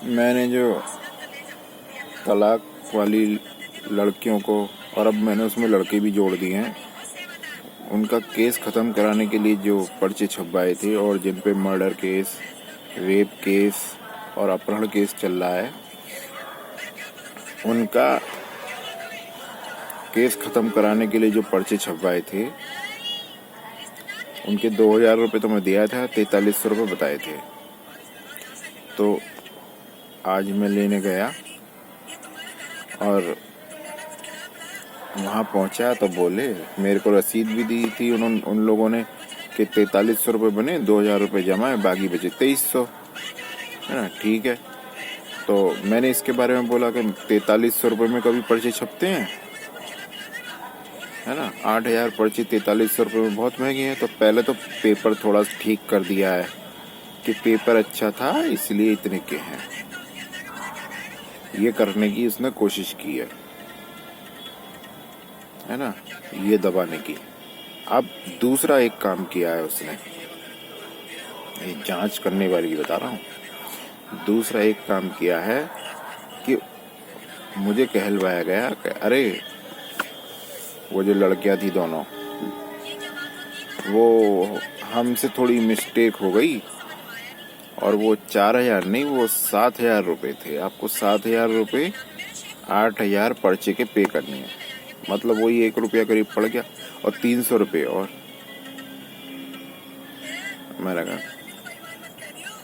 मैंने जो तलाक वाली लड़कियों को, और अब मैंने उसमें लड़के भी जोड़ दिए हैं, उनका केस ख़त्म कराने के लिए जो पर्चे छपवाए थे और जिन पे मर्डर केस, रेप केस और अपहरण केस चल रहा है, उनका केस ख़त्म कराने के लिए जो पर्चे छपवाए थे, उनके 2000 रुपये तो मैं दिया था, 4300 रुपये बताए थे। तो आज मैं लेने गया और वहाँ पहुँचा तो बोले, मेरे को रसीद भी दी थी उन लोगों ने कि 4300 रुपये बने, 2000 रुपये जमा है, बाकी बचे 2300, है ना। ठीक है, तो मैंने इसके बारे में बोला कि 4300 रुपये में कभी पर्चे छपते हैं, है ना। 8000 पर्ची 4300 रुपये में बहुत महंगी है। तो पहले तो पेपर थोड़ा ठीक कर दिया है कि पेपर अच्छा था इसलिए इतने के हैं, ये करने की उसने कोशिश की है ना, ये दबाने की। अब दूसरा एक काम किया है उसने, ये जांच करने वाली बता रहा हूँ। दूसरा एक काम किया है कि मुझे कहलवाया गया कि अरे वो जो लड़कियां थी दोनों, वो हमसे थोड़ी मिस्टेक हो गई और वो 4000 नहीं, वो 7000 रुपये थे। आपको 7000 रुपये 8000 पर्चे के पे करने हैं, मतलब वही 1 रुपया करीब पड़ गया, और 300 रुपये और। मैंने कहा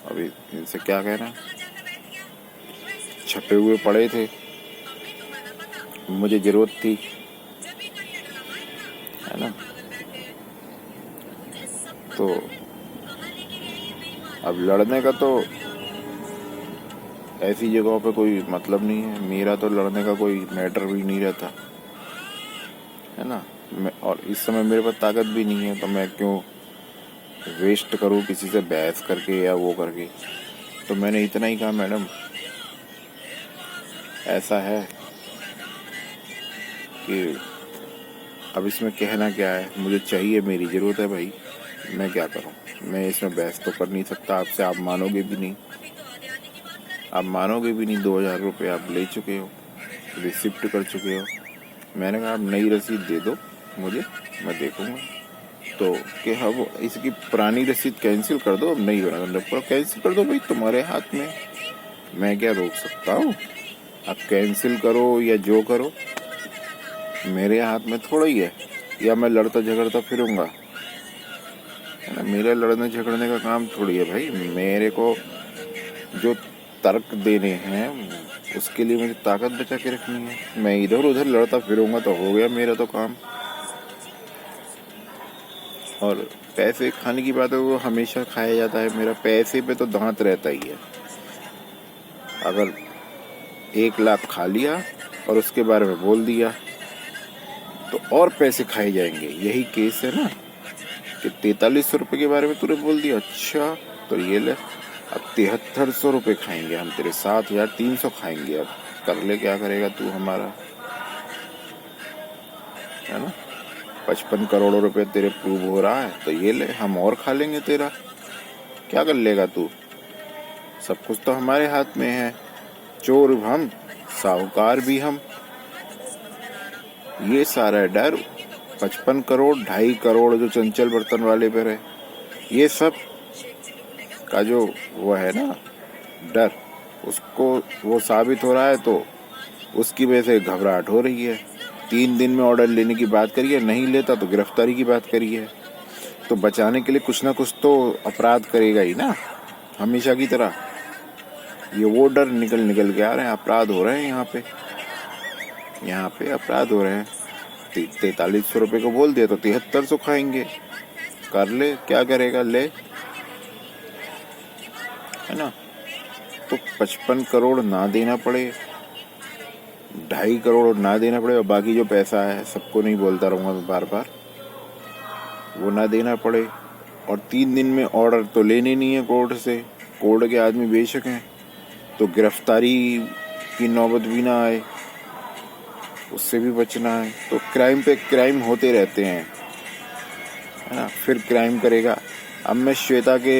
अभी इनसे क्या कहना, छपे हुए पड़े थे, मुझे जरूरत थी, है ना। तो अब लड़ने का तो ऐसी जगहों पे कोई मतलब नहीं है, मेरा तो लड़ने का कोई मैटर भी नहीं रहता, है ना। और इस समय मेरे पास ताकत भी नहीं है, तो मैं क्यों वेस्ट करूं किसी से बहस करके या वो करके। तो मैंने इतना ही कहा, मैडम ऐसा है कि अब इसमें कहना क्या है, मुझे चाहिए, मेरी ज़रूरत है भाई, मैं क्या करूं। मैं इसमें बहस तो कर नहीं सकता आपसे, आप मानोगे भी नहीं, आप मानोगे भी नहीं। 2000 रुपये आप ले चुके हो, रिसिप्ट कर चुके हो। मैंने कहा आप नई रसीद दे दो मुझे, मैं देखूंगा। तो क्या वो इसकी पुरानी रसीद कैंसिल कर दो, अब नई बना पूरा कैंसिल कर दो भाई, तुम्हारे हाथ में, मैं क्या रोक सकता हूँ। आप कैंसिल करो या जो करो, मेरे हाथ में थोड़ा ही है, या मैं लड़ता झगड़ता फिरूंगा, है ना। मेरा लड़ने झगड़ने का काम थोड़ी है भाई। मेरे को जो तर्क देने हैं उसके लिए मुझे ताकत बचा के रखनी है। मैं इधर उधर लड़ता फिरूंगा तो हो गया मेरा तो काम। और पैसे खाने की बात है, वो हमेशा खाया जाता है, मेरा पैसे पे तो दांत रहता ही है। अगर 1 लाख खा लिया और उसके बारे में बोल दिया तो और पैसे खाए जाएंगे। यही केस है ना कि 4300 रुपये के बारे में तूने बोल दिया, अच्छा तो ये ले, अब 7300 रुपये खाएंगे हम तेरे, 7300 खाएंगे। अब कर ले, क्या करेगा तू हमारा, है ना। 55 करोड़ रुपए तेरे प्रूव हो रहा है, तो ये ले, हम और खा लेंगे तेरा, क्या कर लेगा तू। सब कुछ तो हमारे हाथ में है, चोर हम, साहूकार भी हम। ये सारा डर 55 करोड़ 2.5 करोड़ जो चंचल बर्तन वाले पर है, ये सब का जो वो है ना डर, उसको वो साबित हो रहा है, तो उसकी वजह से घबराहट हो रही है। 3 दिन में ऑर्डर लेने की बात करिए, नहीं लेता तो गिरफ्तारी की बात करिए। तो बचाने के लिए कुछ ना कुछ तो अपराध करेगा ही ना, हमेशा की तरह। ये वो डर निकल के आ रहे हैं, अपराध हो रहे हैं यहाँ पे अपराध हो रहे हैं। 4300 रुपये को बोल दिया तो 7300 खाएंगे, कर ले, क्या करेगा, ले, है ना। तो 55 करोड़ ना देना पड़े, 2.5 करोड़ ना देना पड़े, और बाकी जो पैसा है, सबको नहीं बोलता रहूँगा मैं बार बार, वो ना देना पड़े। और 3 दिन में ऑर्डर तो लेने नहीं है कोर्ट से, कोर्ट के आदमी बेशक हैं, तो गिरफ्तारी की नौबत भी ना आए, उससे भी बचना है। तो क्राइम पे क्राइम होते रहते हैं, है ना, फिर क्राइम करेगा। अब मैं श्वेता के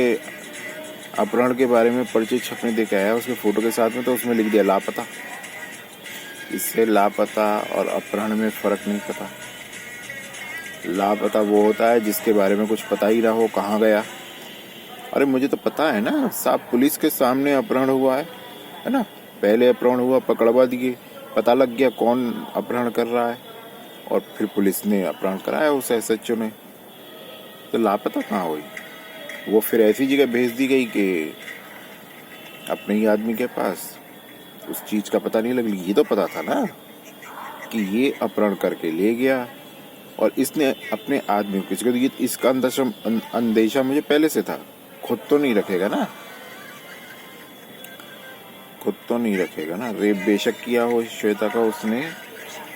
अपहरण के बारे में पर्चे छपने देके आया उसके फोटो के साथ में, तो उसमें लिख दिया लापता। इससे लापता और अपहरण में फर्क नहीं पता। लापता वो होता है जिसके बारे में कुछ पता ही ना हो, कहाँ गया। अरे मुझे तो पता है ना साहब, पुलिस के सामने अपहरण हुआ है ना। पहले अपहरण हुआ, पकड़वा दिए, पता लग गया कौन अपहरण कर रहा है, और फिर पुलिस ने अपहरण कराया उस SHO ने। तो लापता कहाँ हुई? वो फिर ऐसी जगह भेज दी गई कि अपने ही आदमी के पास, उस चीज का पता नहीं लग। ये तो पता था ना कि ये अपहरण करके ले गया और इसने अपने आदमी को किसी को, ये इसका अंदेशा मुझे पहले से था। खुद तो नहीं रखेगा ना, खुद तो नहीं रखेगा ना। रेप बेशक किया हो श्वेता का उसने,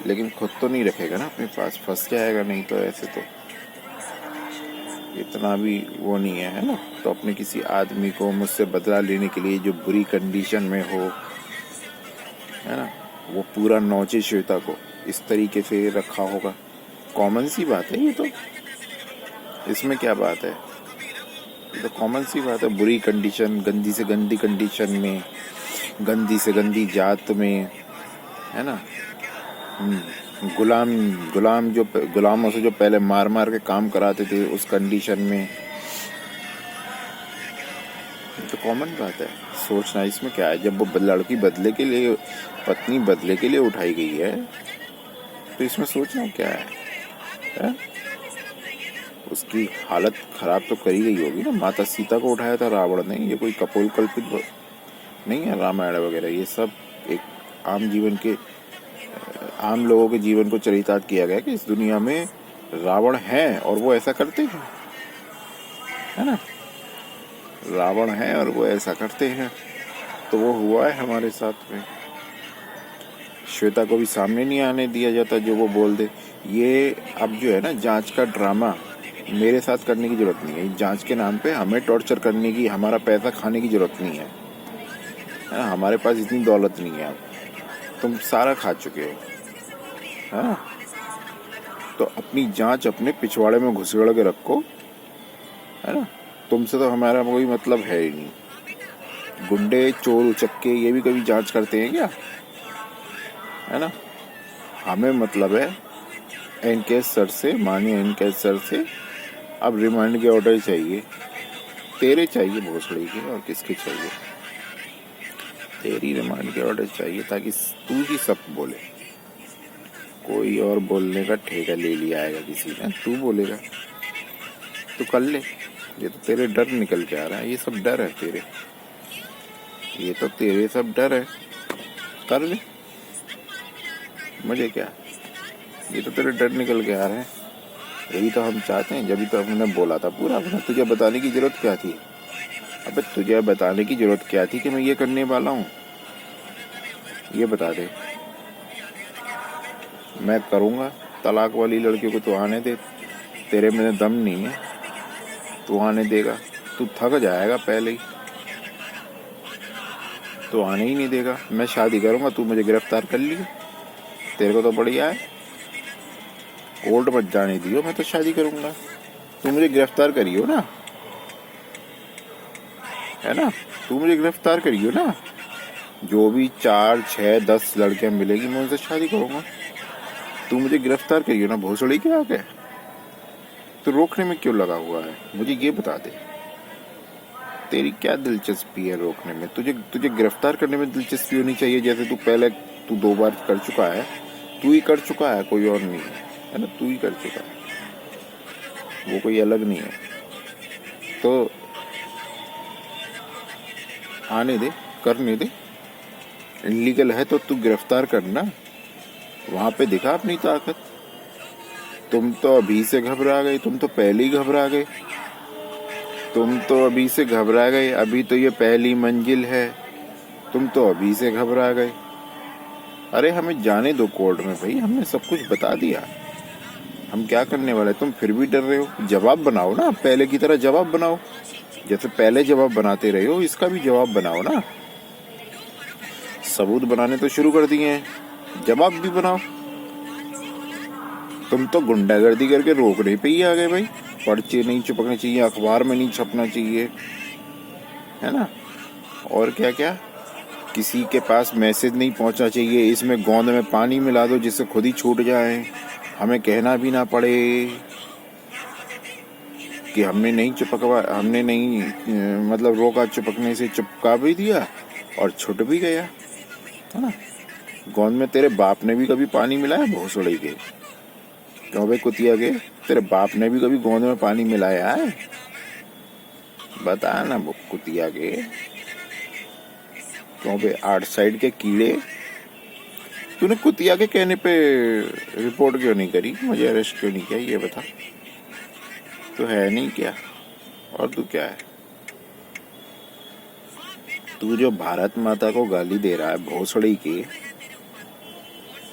लेकिन खुद तो नहीं रखेगा ना अपने पास, फंस जाएगा। नहीं तो ऐसे तो इतना भी वो नहीं है ना। तो अपने किसी आदमी को मुझसे बदला लेने के लिए जो बुरी कंडीशन में हो, है ना, वो पूरा नौचे श्वेता को इस तरीके से रखा होगा। कॉमन सी बात है ये तो, इसमें क्या बात है? ये तो कॉमन सी बात है। बुरी कंडीशन, गंदी से गंदी कंडीशन में, गंदी से गंदी जात में, है ना। गुलामों से जो पहले मार मार के काम कराते थे उस कंडीशन में। तो कॉमन बात है, सोचना इसमें क्या है। जब वो लड़की बदले के लिए, पत्नी बदले के लिए उठाई गई है, तो इसमें सोचना क्या है? उसकी हालत खराब तो करी गई होगी ना। माता सीता को उठाया था रावण ने, ये कोई कपोल कल्पित नहीं है रामायण वगैरह। ये सब एक आम लोगों के जीवन को चरितार्थ किया गया कि इस दुनिया में रावण है और वो ऐसा करते हैं, है ना। रावण है और वो ऐसा करते हैं, तो वो हुआ है हमारे साथ में। श्वेता को भी सामने नहीं आने दिया जाता जो वो बोल दे। ये अब जो है ना, जांच का ड्रामा मेरे साथ करने की जरूरत नहीं है। जांच के नाम पे हमें टॉर्चर करने की, हमारा पैसा खाने की जरूरत नहीं है। हमारे पास इतनी दौलत नहीं है। तुम सारा खा चुके हो, हाँ। तो अपनी जांच अपने पिछवाड़े में घुसड़ के रखो, है ना। तुमसे तो हमारा कोई मतलब है ही नहीं। गुंडे, चोर, उचक्के ये भी कभी जांच करते हैं क्या? है ना। हमें मतलब है एनकेएस सर से, माननीय एनकेएस सर से अब रिमांड के ऑर्डर चाहिए। तेरे चाहिए भोसड़ी के, और किसके चाहिए? तेरी रिमांड के ऑर्डर चाहिए, ताकि तू ही सब बोले। कोई और बोलने का ठेका ले लिया आएगा किसी ने, तू बोलेगा तो कर ले। ये तो तेरे डर निकल के आ रहा है, ये सब डर है तेरे, ये तो तेरे सब डर है। कर ले, मुझे क्या, ये तो तेरे डर निकल के आ रहे हैं। यही तो हम चाहते हैं, जब तो हमने बोला था पूरा अपना। तुझे बताने की जरूरत क्या थी? अबे तुझे बताने की जरूरत क्या थी कि मैं ये करने वाला हूँ? ये बता दे। मैं करूँगा तलाक वाली लड़कियों को, तो आने दे। तेरे में दम नहीं है, तू आने देगा? तू थक जाएगा पहले ही, तो आने ही नहीं देगा। मैं शादी करूँगा, तू मुझे गिरफ्तार कर लिए, तेरे को तो बढ़िया है। कोर्ट मत जाने दियो, मैं तो शादी करूँगा। तू मुझे गिरफ्तार करियो ना, है ना। तू मुझे गिरफ्तार करियो ना। जो भी 4, 6, 10 लड़कियां मिलेगी मैं उनसे शादी करूँगा। तू मुझे गिरफ्तार करियो ना भोसड़ी के आगे। तो रोकने में क्यों लगा हुआ है, मुझे ये बता दे। तेरी क्या दिलचस्पी है रोकने में? तुझे गिरफ्तार करने में दिलचस्पी होनी चाहिए। जैसे तू 2 बार कर चुका है, तू ही कर चुका है, कोई और नहीं है ना। तू ही कर चुका है, वो कोई अलग नहीं है। तो आने दे, करने दे। इनलीगल है तो तू गिरफ्तार करना, वहां पे दिखा अपनी ताकत। तुम तो अभी से घबरा गए, तुम तो पहले ही घबरा गए, तुम तो अभी से घबरा गए। अभी तो ये पहली मंजिल है, तुम तो अभी से घबरा गए। अरे हमें जाने दो कोर्ट में भाई, हमने सब कुछ बता दिया हम क्या करने वाले। तुम फिर भी डर रहे हो। जवाब बनाओ ना, पहले की तरह जवाब बनाओ। जैसे पहले जवाब बनाते रहे हो, इसका भी जवाब बनाओ ना। सबूत बनाने तो शुरू कर दिए हैं, जवाब भी बनाओ। तुम तो गुंडागर्दी करके रोकने पे ही आ गए भाई। पर्चे नहीं चिपकने चाहिए, अखबार में नहीं छपना चाहिए, है ना। और क्या क्या, किसी के पास मैसेज नहीं पहुंचना चाहिए, इसमें गोंद में पानी मिला दो जिससे खुद ही छूट जाए, हमें कहना भी ना पड़े कि हमने नहीं मतलब रोका, चिपकने से चिपका भी दिया और छूट भी गया, है ना। गोंद में तेरे बाप ने भी कभी पानी मिलाया भोसड़े के? क्यों बे कुतिया के, तेरे बाप ने भी कभी गोंद में पानी मिलाया है? बता ना कुतिया के। क्यों बे आर्ट साइड के कीड़े, तूने कुतिया के कहने पे रिपोर्ट क्यों नहीं करी, मुझे अरेस्ट क्यों नहीं किया, ये बता। तो है नहीं क्या, और तू क्या है? तू जो भारत माता को गाली दे रहा है भोसड़ी की,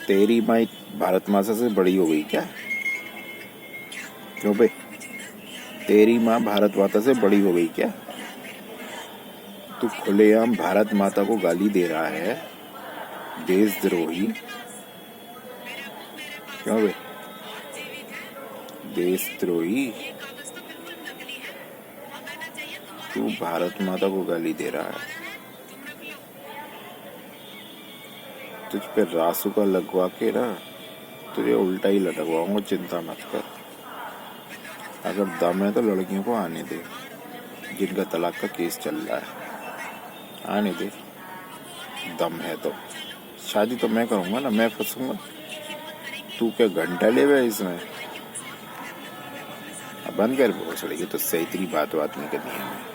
तेरी माँ भारत माता से बड़ी हो गई क्या? क्यों बे, तेरी माँ भारत माता से बड़ी हो गई क्या? तू खुलेआम भारत माता को गाली दे रहा है, देशद्रोही। क्यों बे, देशद्रोही। तू भारत माता को गाली दे रहा है, तुझ पे रासुका लगवा के ना तुझे उल्टा ही लटकवाऊंगा, चिंता मत कर। अगर दम है तो लड़कियों को आने दे, जिनका तलाक का केस चल रहा है, आने दे। दम है तो शादी तो मैं करूंगा ना, मैं फंसूंगा? तू क्या घंटा ले गया इसमें? अब बंद कर भोसड़ी की, तो सही तेरी बात नहीं करनी है हमें।